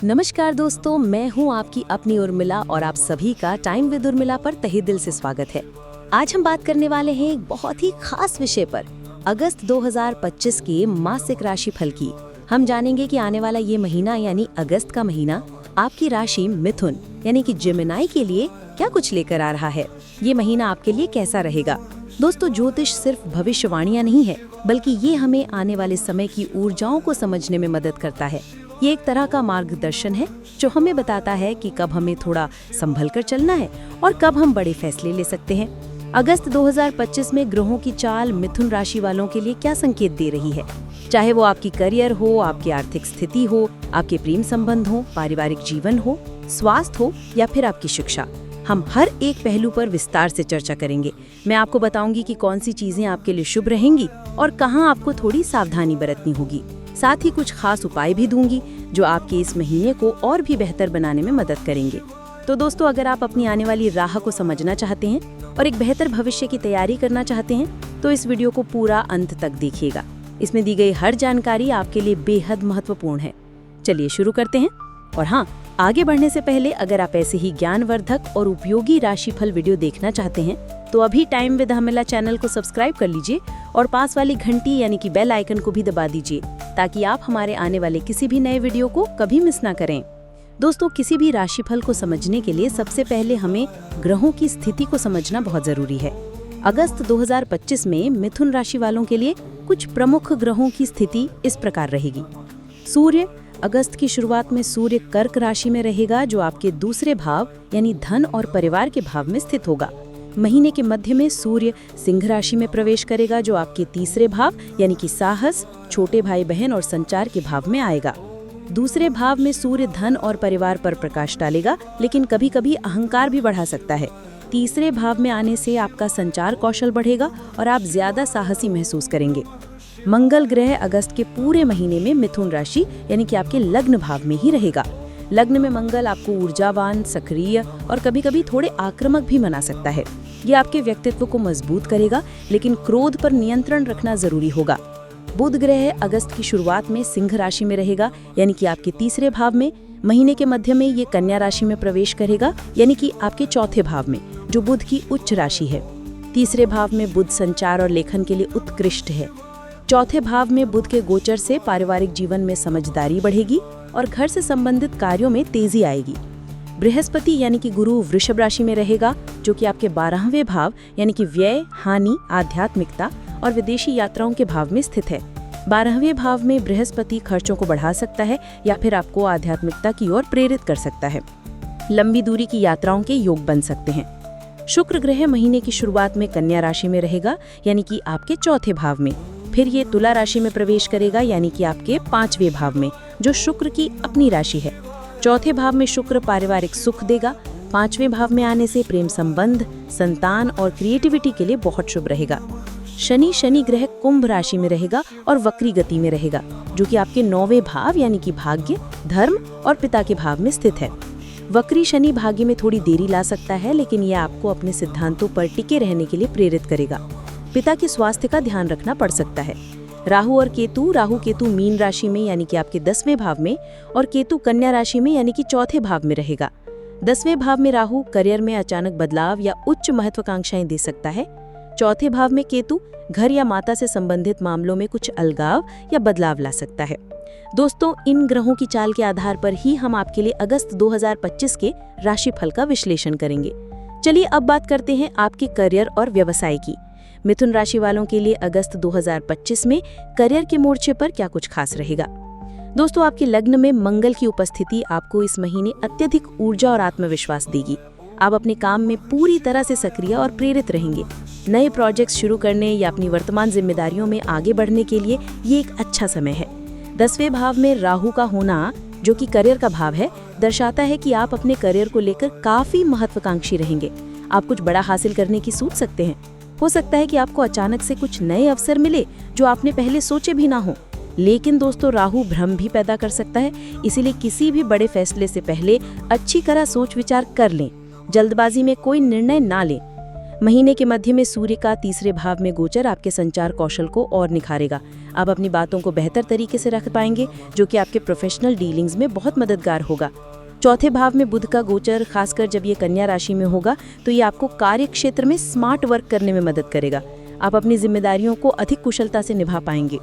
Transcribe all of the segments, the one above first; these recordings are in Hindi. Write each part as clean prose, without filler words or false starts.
नमस्कार दोस्तों, मैं हूं आपकी अपनी उर्मिला और आप सभी का टाइम विद उर्मिला पर तहे दिल से स्वागत है। आज हम बात करने वाले हैं एक बहुत ही खास विषय पर, अगस्त 2025 के मासिक राशिफल की। हम जानेंगे कि आने वाला ये महीना यानी अगस्त का महीना आपकी राशि मिथुन यानी कि जेमिनी के लिए क्या कुछ लेकर आ रहा है। ये महीना आपके लिए कैसा रहेगा। दोस्तों, ज्योतिष सिर्फ भविष्यवाणियां नहीं है, बल्कि ये हमें आने वाले समय की ऊर्जाओं को समझने में मदद करता है। ये एक तरह का मार्गदर्शन है जो हमें बताता है कि कब हमें थोड़ा संभल कर चलना है और कब हम बड़े फैसले ले सकते हैं। अगस्त 2025 में ग्रहों की चाल मिथुन राशि वालों के लिए क्या संकेत दे रही है। चाहे वो आपकी करियर हो, आपकी आर्थिक स्थिति हो, आपके प्रेम संबंध हो, पारिवारिक जीवन हो, स्वास्थ्य हो या फिर आपकी शिक्षा, हम हर एक पहलू पर विस्तार से चर्चा करेंगे। मैं आपको बताऊंगी कि कौन सी चीजें आपके लिए शुभ रहेंगी और कहां आपको थोड़ी सावधानी बरतनी होगी। साथ ही कुछ खास उपाय भी दूंगी जो आपके इस महीने को और भी बेहतर बनाने में मदद करेंगे। तो दोस्तों, अगर आप अपनी आने वाली राह को समझना चाहते हैं और एक बेहतर भविष्य की तैयारी करना चाहते हैं तो इस वीडियो को पूरा अंत तक देखिएगा। इसमें दी गई हर जानकारी आपके लिए बेहद महत्वपूर्ण है। चलिए शुरू करते हैं। और हाँ, आगे बढ़ने से पहले अगर आप ऐसे ही ज्ञानवर्धक और उपयोगी राशिफल वीडियो देखना चाहते हैं तो अभी टाइम विद उर्मिला चैनल को सब्सक्राइब कर लीजिए और पास वाली घंटी यानी कि बेल आइकन को भी दबा दीजिए ताकि आप हमारे आने वाले किसी भी नए वीडियो को कभी मिस ना करें। दोस्तों, किसी भी राशिफल को समझने के लिए सबसे पहले हमें ग्रहों की स्थिति को समझना बहुत जरूरी है। अगस्त 2025 में मिथुन राशि वालों के लिए कुछ प्रमुख ग्रहों की स्थिति इस प्रकार रहेगी। सूर्य, अगस्त की शुरुआत में सूर्य कर्क राशि में रहेगा जो आपके दूसरे भाव यानी धन और परिवार के भाव में स्थित होगा। महीने के मध्य में सूर्य सिंह राशि में प्रवेश करेगा जो आपके तीसरे भाव यानी कि साहस, छोटे भाई बहन और संचार के भाव में आएगा। दूसरे भाव में सूर्य धन और परिवार पर प्रकाश डालेगा, लेकिन कभी कभी अहंकार भी बढ़ा सकता है। तीसरे भाव में आने से आपका संचार कौशल बढ़ेगा और आप ज्यादा साहसी महसूस करेंगे। मंगल ग्रह अगस्त के पूरे महीने में मिथुन राशि यानी कि आपके लग्न भाव में ही रहेगा। लग्न में मंगल आपको ऊर्जावान, सक्रिय और कभी कभी थोड़े आक्रामक भी बना सकता है। ये आपके व्यक्तित्व को मजबूत करेगा, लेकिन क्रोध पर नियंत्रण रखना जरूरी होगा। बुध ग्रह अगस्त की शुरुआत में सिंह राशि में रहेगा यानी कि आपके तीसरे भाव में। महीने के मध्य में ये कन्या राशि में प्रवेश करेगा यानी कि आपके चौथे भाव में, जो बुध की उच्च राशि है। तीसरे भाव में बुध संचार और लेखन के लिए उत्कृष्ट है। चौथे भाव में बुध के गोचर से पारिवारिक जीवन में समझदारी बढ़ेगी और घर से संबंधित कार्यों में तेजी आएगी। बृहस्पति यानी कि गुरु वृषभ राशि में रहेगा जो कि आपके 12वें भाव यानी कि व्यय, हानि, आध्यात्मिकता और विदेशी यात्राओं के भाव में स्थित है। 12वें भाव में बृहस्पति खर्चों को बढ़ा सकता है या फिर आपको आध्यात्मिकता की ओर प्रेरित कर सकता है। लंबी दूरी की यात्राओं के योग बन सकते हैं। शुक्र ग्रह महीने की शुरुआत में कन्या राशि में रहेगा यानी कि आपके चौथे भाव में। फिर ये तुला राशि में प्रवेश करेगा यानी कि आपके 5वें भाव में, जो शुक्र की अपनी राशि है। चौथे भाव में शुक्र पारिवारिक सुख देगा। 5वें भाव में आने से प्रेम संबंध, संतान और क्रिएटिविटी के लिए बहुत शुभ रहेगा। शनि ग्रह कुंभ राशि में रहेगा और वक्री गति में रहेगा, जो कि आपके 9वें भाव यानी कि भाग्य, धर्म और पिता के भाव में स्थित है। वक्री शनि भाग्य में थोड़ी देरी ला सकता है, लेकिन यह आपको अपने सिद्धांतों पर टिके रहने के लिए प्रेरित करेगा। पिता के स्वास्थ्य का ध्यान रखना पड़ सकता है। राहु केतु मीन राशि में यानी कि आपके 10वें भाव में और केतु कन्या राशि में यानी कि चौथे भाव में रहेगा। 10वें भाव में राहु करियर में अचानक बदलाव या उच्च महत्वाकांक्षाएं दे सकता है। चौथे भाव में केतु घर या माता से संबंधित मामलों में कुछ अलगाव या बदलाव ला सकता है। दोस्तों, इन ग्रहों की चाल के आधार पर ही हम आपके लिए अगस्त 2025 के राशिफल का विश्लेषण करेंगे। चलिए अब बात करते हैं आपके करियर और व्यवसाय की। मिथुन राशि वालों के लिए अगस्त 2025 में करियर के मोर्चे पर क्या कुछ खास रहेगा। दोस्तों, आपके लग्न में मंगल की उपस्थिति आपको इस महीने अत्यधिक ऊर्जा और आत्मविश्वास देगी। आप अपने काम में पूरी तरह से सक्रिय और प्रेरित रहेंगे। नए प्रोजेक्ट्स शुरू करने या अपनी वर्तमान जिम्मेदारियों में आगे बढ़ने के लिए ये एक अच्छा समय है। 10वें भाव में राहु का होना, जो कि करियर का भाव है, दर्शाता है कि आप अपने करियर को लेकर काफी महत्वाकांक्षी रहेंगे। आप कुछ बड़ा हासिल करने की सोच सकते हैं। हो सकता है कि आपको अचानक से कुछ नए अवसर मिले जो आपने पहले सोचे भी ना हो। लेकिन दोस्तों, राहु भ्रम भी पैदा कर सकता है, इसीलिए किसी भी बड़े फैसले से पहले अच्छी तरह सोच विचार कर लें। जल्दबाजी में कोई निर्णय ना लें। महीने के मध्य में सूर्य का तीसरे भाव में गोचर आपके संचार कौशल को और निखारेगा। आप अपनी बातों को बेहतर तरीके से रख पाएंगे, जो कि आपके प्रोफेशनल डीलिंग्स में बहुत मददगार होगा। चौथे भाव में बुध का गोचर, खासकर जब ये कन्या राशि में होगा, तो ये आपको कार्य क्षेत्र में स्मार्ट वर्क करने में मदद करेगा। आप अपनी जिम्मेदारियों को अधिक कुशलता से निभा पाएंगे।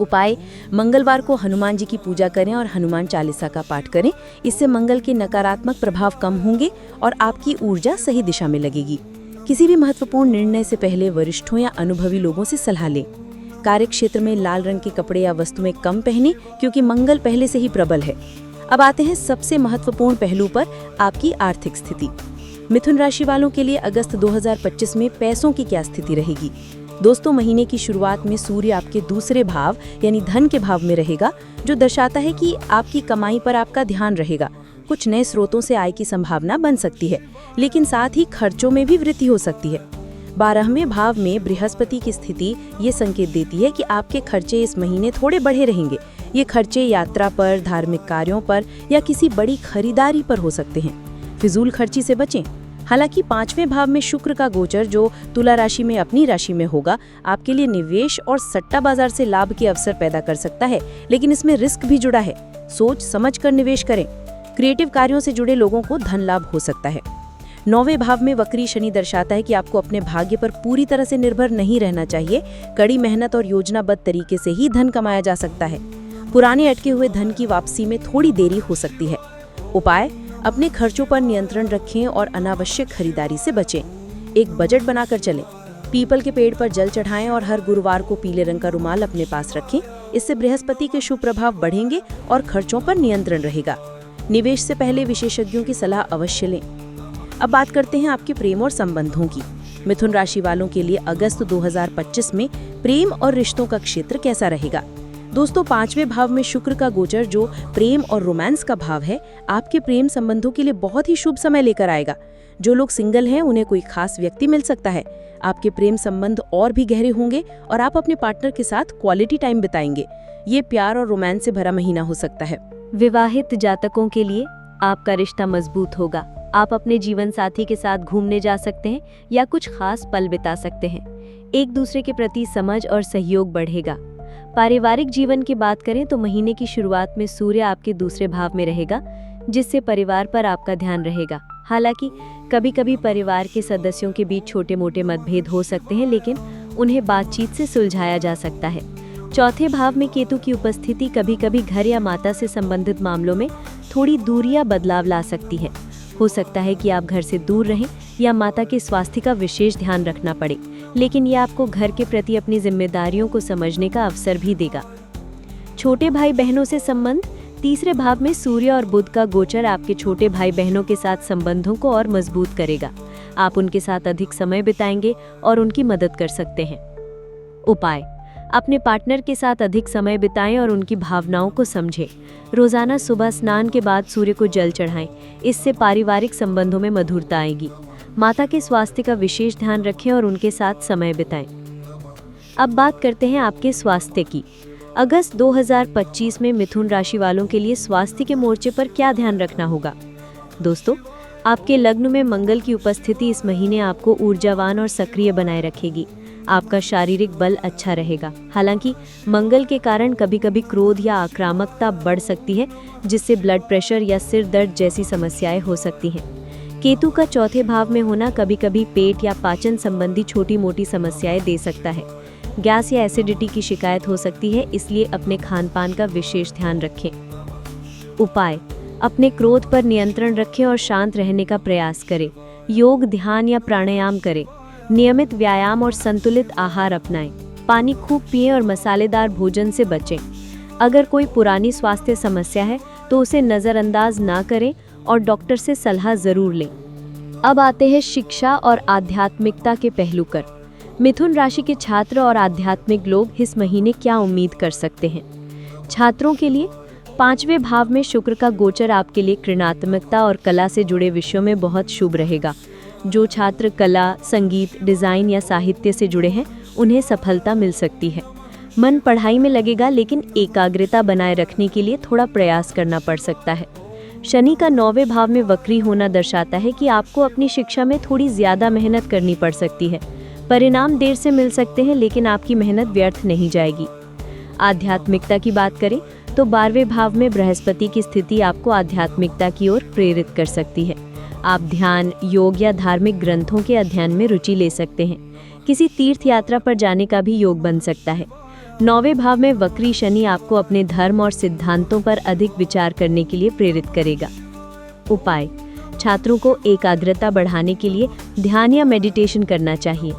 उपाय: मंगलवार को हनुमान जी की पूजा करें और हनुमान चालीसा का पाठ करें। इससे मंगल के नकारात्मक प्रभाव कम होंगे और आपकी ऊर्जा सही दिशा में लगेगी। किसी भी महत्वपूर्ण निर्णय से पहले वरिष्ठों या अनुभवी लोगों से सलाह लें। कार्य क्षेत्र में लाल रंग के कपड़े या वस्तुएं कम पहनें, क्योंकि मंगल पहले से ही प्रबल है। अब आते हैं सबसे महत्वपूर्ण पहलू पर, आपकी आर्थिक स्थिति। मिथुन राशि वालों के लिए अगस्त 2025 में पैसों की क्या स्थिति रहेगी? दोस्तों, महीने की शुरुआत में सूर्य आपके दूसरे भाव यानी धन के भाव में रहेगा, जो दर्शाता है कि आपकी कमाई पर आपका ध्यान रहेगा। कुछ नए स्रोतों से आय की संभावना बन सकती है, लेकिन साथ ही खर्चों में भी वृद्धि हो सकती है। 12वें भाव में बृहस्पति की स्थिति ये संकेत देती है कि आपके खर्चे इस महीने थोड़े बढ़े रहेंगे। ये खर्चे यात्रा पर, धार्मिक कार्यों पर या किसी बड़ी खरीदारी पर हो सकते हैं। फिजूल खर्ची से बचें। हालांकि 5वें भाव में शुक्र का गोचर, जो तुला राशि में अपनी राशि में होगा, आपके लिए निवेश और सट्टा बाजार से लाभ के अवसर पैदा कर सकता है, लेकिन इसमें रिस्क भी जुड़ा है। सोच समझ कर निवेश करें। क्रिएटिव कार्यों से जुड़े लोगों को धन लाभ हो सकता है। 9वें भाव में वक्री शनि दर्शाता है कि आपको अपने भाग्य पर पूरी तरह से निर्भर नहीं रहना चाहिए। कड़ी मेहनत और योजनाबद्ध तरीके से ही धन कमाया जा सकता है। पुराने अटके हुए धन की वापसी में थोड़ी देरी हो सकती है। उपाय: अपने खर्चों पर नियंत्रण रखें और अनावश्यक खरीदारी से बचें। एक बजट बनाकर चलें। पीपल के पेड़ पर जल चढ़ाएं और हर गुरुवार को पीले रंग का रुमाल अपने पास रखें। इससे बृहस्पति के शुभ प्रभाव बढ़ेंगे और खर्चों पर नियंत्रण रहेगा। निवेश से पहले विशेषज्ञों की सलाह अवश्य लें। अब बात करते हैं आपके प्रेम और संबंधों की। मिथुन राशि वालों के लिए अगस्त 2025 में प्रेम और रिश्तों का क्षेत्र कैसा रहेगा? दोस्तों, 5वें भाव में शुक्र का गोचर, जो प्रेम और रोमांस का भाव है, आपके प्रेम संबंधों के लिए बहुत ही शुभ समय लेकर आएगा। जो लोग सिंगल हैं, उन्हें कोई खास व्यक्ति मिल सकता है। आपके प्रेम संबंध और भी गहरे होंगे और आप अपने पार्टनर के साथ क्वालिटी टाइम बिताएंगे। ये प्यार और रोमांस से भरा महीना हो सकता है। विवाहित जातकों के लिए आपका रिश्ता मजबूत होगा। आप अपने जीवन साथी के साथ घूमने जा सकते हैं या कुछ खास पल बिता सकते हैं। एक दूसरे के प्रति समझ और सहयोग बढ़ेगा। पारिवारिक जीवन की बात करें तो महीने की शुरुआत में सूर्य आपके दूसरे भाव में रहेगा, जिससे परिवार पर आपका ध्यान रहेगा। हालांकि कभी कभी परिवार के सदस्यों के बीच छोटे मोटे मतभेद हो सकते हैं, लेकिन उन्हें बातचीत से सुलझाया जा सकता है। चौथे भाव में केतु की उपस्थिति कभी कभी घर या माता से संबंधित मामलों में थोड़ी दूरी या बदलाव ला सकती है। हो सकता है कि आप घर से दूर रहें या माता के स्वास्थ्य का विशेष ध्यान रखना पड़े, लेकिन यह आपको घर के प्रति अपनी जिम्मेदारियों को समझने का अवसर भी देगा। छोटे भाई बहनों से संबंध: तीसरे भाव में सूर्य और बुध का गोचर आपके छोटे भाई बहनों के साथ संबंधों को और मजबूत करेगा। आप उनके साथ अधिक समय बिताएंगे और उनकी मदद कर सकते हैं। उपाय: अपने पार्टनर के साथ अधिक समय बिताएं और उनकी भावनाओं को समझें। रोजाना सुबह स्नान के बाद सूर्य को जल चढ़ाएं। इससे पारिवारिक संबंधों में मधुरता आएगी। माता के स्वास्थ्य का विशेष ध्यान रखें और उनके साथ समय बिताएं। अब बात करते हैं आपके स्वास्थ्य की। अगस्त 2025 में मिथुन राशि वालों के लिए स्वास्थ्य के मोर्चे पर क्या ध्यान रखना होगा? दोस्तों, आपके लग्न में मंगल की उपस्थिति इस महीने आपको ऊर्जावान और सक्रिय बनाए रखेगी। आपका शारीरिक बल अच्छा रहेगा। हालांकि मंगल के कारण कभी कभी क्रोध या आक्रामकता बढ़ सकती है, जिससे ब्लड प्रेशर या सिर दर्द जैसी समस्याएं हो सकती हैं। केतु का चौथे भाव में होना कभी कभी पेट या पाचन संबंधी छोटी मोटी समस्याएं दे सकता है। गैस या एसिडिटी की शिकायत हो सकती है, इसलिए अपने खान पान का विशेष ध्यान रखें। उपाय: अपने क्रोध पर नियंत्रण रखें और शांत रहने का प्रयास करें। योग, ध्यान या प्राणायाम करें। नियमित व्यायाम और संतुलित आहार अपनाएं। पानी खूब पिएं और मसालेदार भोजन से बचें। अगर कोई पुरानी स्वास्थ्य समस्या है तो उसे नज़रअंदाज ना करें और डॉक्टर से सलाह जरूर लें। अब आते हैं शिक्षा और आध्यात्मिकता के पहलू पर। मिथुन राशि के छात्र और आध्यात्मिक लोग इस महीने क्या उम्मीद कर सकते हैं? छात्रों के लिए 5वें भाव में शुक्र का गोचर आपके लिए ऋणात्मकता और कला से जुड़े विषयों में बहुत शुभ रहेगा। जो छात्र कला, संगीत, डिजाइन या साहित्य से जुड़े हैं, उन्हें सफलता मिल सकती है। मन पढ़ाई में लगेगा, लेकिन एकाग्रता बनाए रखने के लिए थोड़ा प्रयास करना पड़ सकता है। शनि का 9वें भाव में वक्री होना दर्शाता है कि आपको अपनी शिक्षा में थोड़ी ज्यादा मेहनत करनी पड़ सकती है। परिणाम देर से मिल सकते हैं, लेकिन आपकी मेहनत व्यर्थ नहीं जाएगी। आध्यात्मिकता की बात करें तो 12वें भाव में बृहस्पति की स्थिति आपको आध्यात्मिकता की ओर प्रेरित कर सकती है। आप ध्यान, योग या धार्मिक ग्रंथों के अध्ययन में रुचि ले सकते हैं। किसी तीर्थ यात्रा पर जाने का भी योग बन सकता है। 9वें भाव में वक्री शनि आपको अपने धर्म और सिद्धांतों पर अधिक विचार करने के लिए प्रेरित करेगा। उपाय: छात्रों को एकाग्रता बढ़ाने के लिए ध्यान या मेडिटेशन करना चाहिए।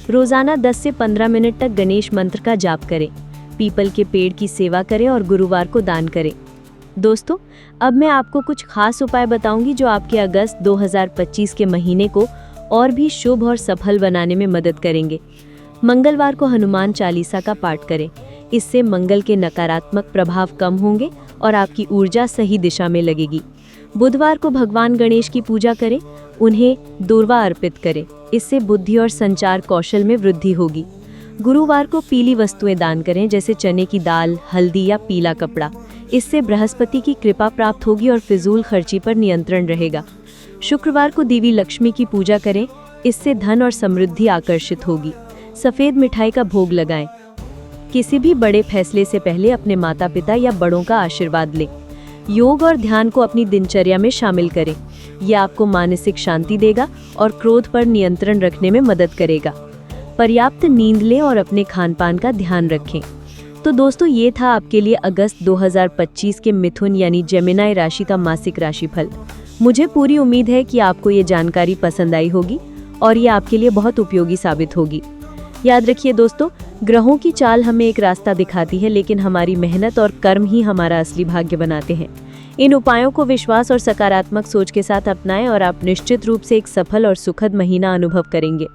रोजाना 10 से 15 मिनट तक गणेश मंत्र का जाप करें। पीपल के पेड़ की सेवा करें और गुरुवार को दान करें। दोस्तों, अब मैं आपको कुछ खास उपाय बताऊंगी जो आपके अगस्त 2025 के महीने को और भी शुभ और सफल बनाने में मदद करेंगे। मंगलवार को हनुमान चालीसा का पाठ करें। इससे मंगल के नकारात्मक प्रभाव कम होंगे और आपकी ऊर्जा सही दिशा में लगेगी। बुधवार को भगवान गणेश की पूजा करें, उन्हें दूर्वा अर्पित करें। इससे बुद्धि और संचार कौशल में वृद्धि होगी। गुरुवार को पीली वस्तुएं दान करें, जैसे चने की दाल, हल्दी या पीला कपड़ा। इससे बृहस्पति की कृपा प्राप्त होगी और फिजूल खर्ची पर नियंत्रण रहेगा। शुक्रवार को देवी लक्ष्मी की पूजा करें। इससे धन और समृद्धि आकर्षित होगी। सफेद मिठाई का भोग लगाएं। किसी भी बड़े फैसले से पहले अपने माता पिता या बड़ों का आशीर्वाद लें। योग और ध्यान को अपनी दिनचर्या में शामिल करें। यह आपको मानसिक शांति देगा और क्रोध पर नियंत्रण रखने में मदद करेगा। पर्याप्त नींद लें और अपने खानपान का ध्यान रखें। तो दोस्तों, ये था आपके लिए अगस्त 2025 के मिथुन यानी जेमिनी राशि का मासिक राशिफल। मुझे पूरी उम्मीद है कि आपको ये जानकारी पसंद आई होगी और ये आपके लिए बहुत उपयोगी साबित होगी। याद रखिए दोस्तों, ग्रहों की चाल हमें एक रास्ता दिखाती है, लेकिन हमारी मेहनत और कर्म ही हमारा असली भाग्य बनाते हैं। इन उपायों को विश्वास और सकारात्मक सोच के साथ अपनाएं और आप निश्चित रूप से एक सफल और सुखद महीना अनुभव करेंगे।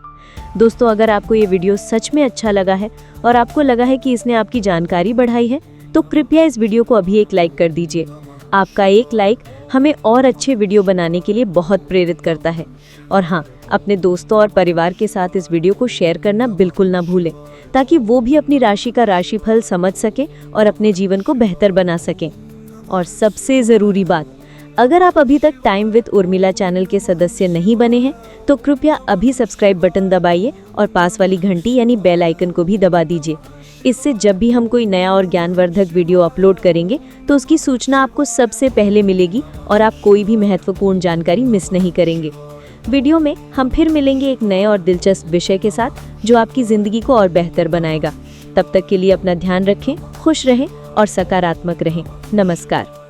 दोस्तों, अगर आपको ये वीडियो सच में अच्छा लगा है और आपको लगा है कि इसने आपकी जानकारी बढ़ाई है, तो कृपया इस वीडियो को अभी एक लाइक कर दीजिए। आपका एक लाइक हमें और अच्छे वीडियो बनाने के लिए बहुत प्रेरित करता है। और हाँ, अपने दोस्तों और परिवार के साथ इस वीडियो को शेयर करना बिल्कुल ना भूलें, ताकि वो भी अपनी राशि का राशिफल समझ सकें और अपने जीवन को बेहतर बना सकें। और सबसे ज़रूरी बात, अगर आप अभी तक टाइम विद उर्मिला चैनल के सदस्य नहीं बने हैं, तो कृपया अभी सब्सक्राइब बटन दबाइए और पास वाली घंटी यानी बेल आइकन को भी दबा दीजिए। इससे जब भी हम कोई नया और ज्ञानवर्धक वीडियो अपलोड करेंगे, तो उसकी सूचना आपको सबसे पहले मिलेगी और आप कोई भी महत्वपूर्ण जानकारी मिस नहीं करेंगे। वीडियो में हम फिर मिलेंगे एक नए और दिलचस्प विषय के साथ, जो आपकी ज़िंदगी को और बेहतर बनाएगा। तब तक के लिए अपना ध्यान रखें, खुश रहें और सकारात्मक रहें। नमस्कार।